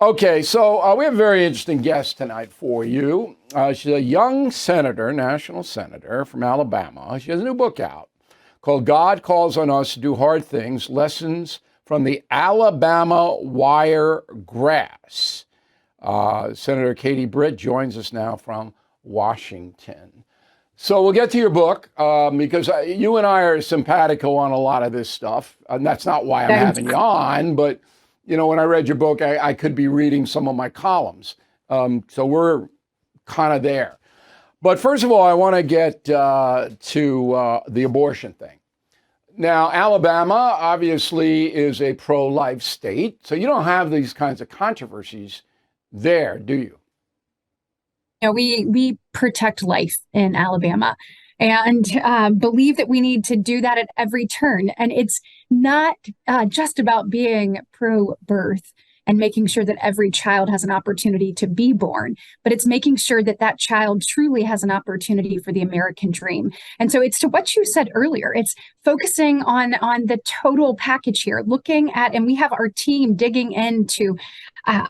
Okay, so we have a very interesting guest tonight for you. She's a young senator, national senator from Alabama. She has a new book out called God Calls on Us to Do Hard Things, Lessons from the Alabama Wiregrass. Senator Katie Britt joins us now from Washington. So we'll get to your book because you and I are simpatico on a lot of this stuff. And that's not why I'm Thanks. having you on, but when I read your book, I could be reading some of my columns. So we're kind of there. But first of all, I want to get to the abortion thing. Now, Alabama obviously is a pro-life state, so you don't have these kinds of controversies there, do you? We protect life in Alabama and believe that we need to do that at every turn. And it's not just about being pro-birth and making sure that every child has an opportunity to be born, but it's making sure that that child truly has an opportunity for the American dream. And so it's to what you said earlier. It's focusing on the total package here, looking at, and we have our team digging into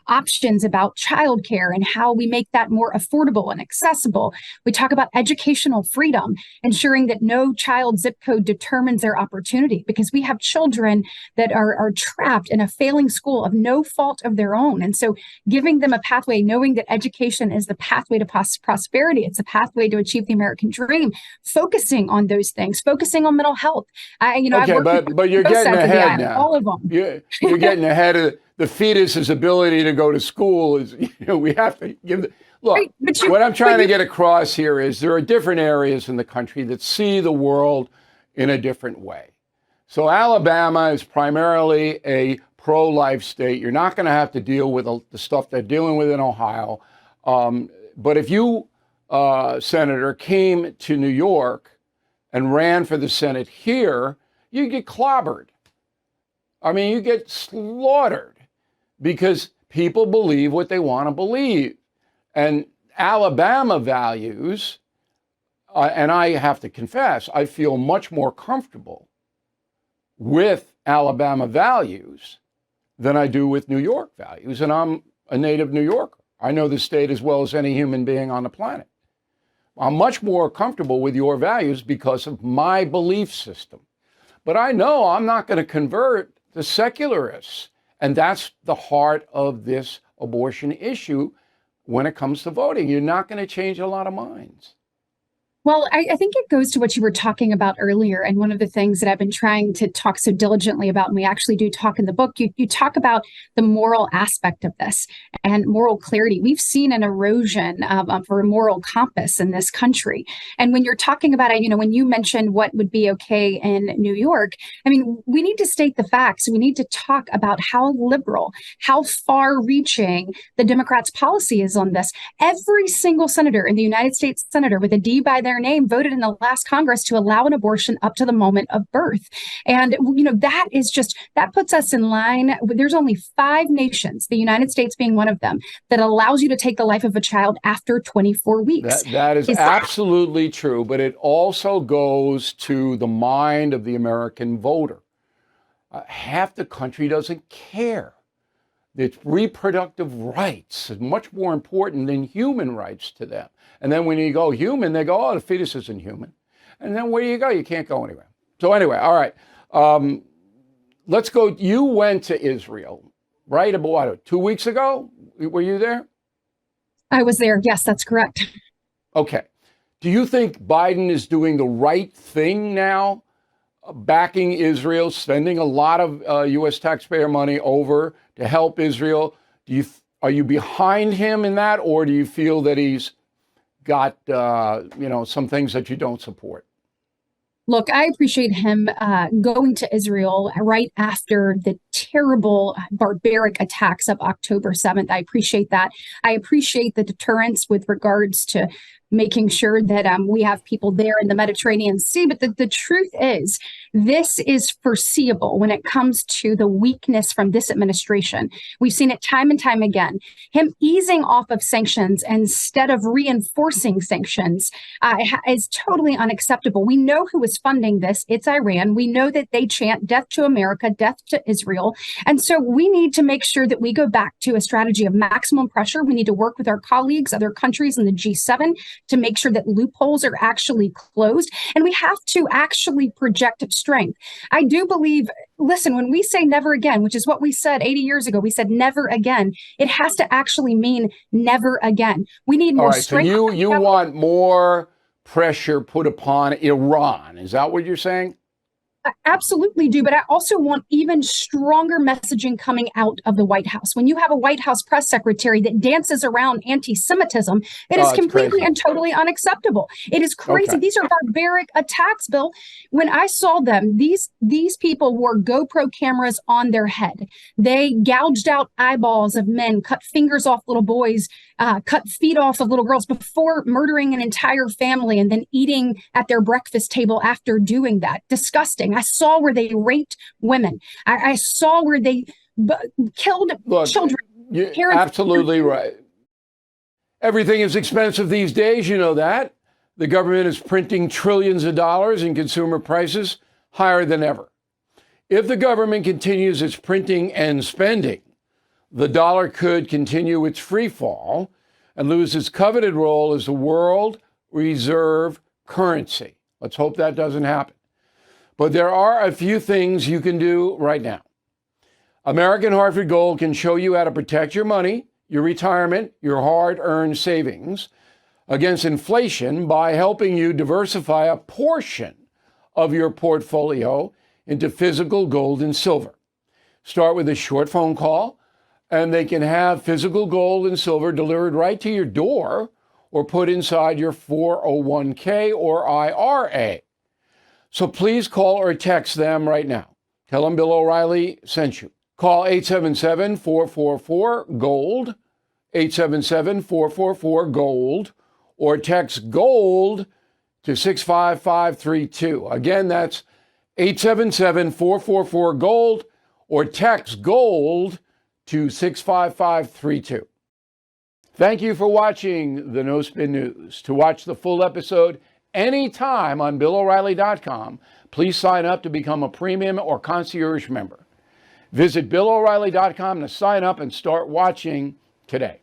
options about childcare and how we make that more affordable and accessible. We talk about educational freedom, ensuring that no child zip code determines their opportunity, because we have children that are trapped in a failing school of no fault of their own. And so giving them a pathway, knowing that education is the pathway to prosperity, it's a pathway to achieve the American dream, focusing on those things, focusing on mental health. Okay, but you're getting ahead now. All of them. You're getting ahead of the fetus's ability to go to school. We have to give look. Right, what I'm trying to get across here is there are different areas in the country that see the world in a different way. So Alabama is primarily a pro-life state. You're not going to have to deal with the stuff they're dealing with in Ohio. But if you, Senator, came to New York and ran for the Senate here, you get clobbered. I mean, you get slaughtered because people believe what they want to believe. And Alabama values, and I have to confess, I feel much more comfortable with Alabama values than I do with New York values. And I'm a native New Yorker. I know the state as well as any human being on the planet. I'm much more comfortable with your values because of my belief system. But I know I'm not going to convert the secularists. And that's the heart of this abortion issue when it comes to voting. You're not going to change a lot of minds. Well, I think it goes to what you were talking about earlier. And one of the things that I've been trying to talk so diligently about, and we actually do talk in the book, you talk about the moral aspect of this and moral clarity. We've seen an erosion of a moral compass in this country. And when you're talking about it, when you mentioned what would be okay in New York, I mean, we need to state the facts. We need to talk about how liberal, how far reaching the Democrats' policy is on this. Every single senator in the United States Senator with a D by their name voted in the last Congress to allow an abortion up to the moment of birth. And, that puts us in line. There's only 5 nations, the United States being one of them, that allows you to take the life of a child after 24 weeks. That is absolutely true. But it also goes to the mind of the American voter. Half the country doesn't care. It's reproductive rights is much more important than human rights to them. And then when you go human, they go, oh, the fetus isn't human. And then where do you go? You can't go anywhere. So anyway, all right. Let's go. You went to Israel, right? About 2 weeks ago? Were you there? I was there. Yes, that's correct. Okay. Do you think Biden is doing the right thing now, backing Israel, spending a lot of U.S. taxpayer money over to help Israel? Are you behind him in that, or do you feel that he's got some things that you don't support? Look, I appreciate him going to Israel right after the terrible, barbaric attacks of October 7th. I appreciate that. I appreciate the deterrence with regards to making sure that we have people there in the Mediterranean Sea. But the truth is, this is foreseeable when it comes to the weakness from this administration. We've seen it time and time again. Him easing off of sanctions instead of reinforcing sanctions is totally unacceptable. We know who is funding this. It's Iran. We know that they chant death to America, death to Israel. Israel. And so we need to make sure that we go back to a strategy of maximum pressure. We need to work with our colleagues, other countries in the G7 to make sure that loopholes are actually closed. And we have to actually project strength. I do believe, listen, when we say never again, which is what we said 80 years ago, we said never again. It has to actually mean never again. We need more strength. So you want more pressure put upon Iran. Is that what you're saying? I absolutely do, but I also want even stronger messaging coming out of the White House. When you have a White House press secretary that dances around anti-Semitism, it is completely and totally unacceptable. It is crazy. Okay. These are barbaric attacks, Bill. When I saw them, these people wore GoPro cameras on their head. They gouged out eyeballs of men, cut fingers off little boys, cut feet off of little girls before murdering an entire family and then eating at their breakfast table after doing that. Disgusting. I saw where they raped women. I saw where they killed children. You're absolutely right. Everything is expensive these days. You know that. The government is printing trillions of dollars and consumer prices higher than ever. If the government continues its printing and spending, the dollar could continue its free fall and lose its coveted role as the world reserve currency. Let's hope that doesn't happen. But there are a few things you can do right now. American Hartford Gold can show you how to protect your money, your retirement, your hard-earned savings against inflation by helping you diversify a portion of your portfolio into physical gold and silver. Start with a short phone call, and they can have physical gold and silver delivered right to your door or put inside your 401k or IRA. So please call or text them right now. Tell them Bill O'Reilly sent you. Call 877-444-GOLD, 877-444-GOLD, or text GOLD to 65532. Again, that's 877-444-GOLD, or text GOLD to 65532. Thank you for watching the No Spin News. To watch the full episode anytime on BillO'Reilly.com, please sign up to become a premium or concierge member. Visit BillO'Reilly.com to sign up and start watching today.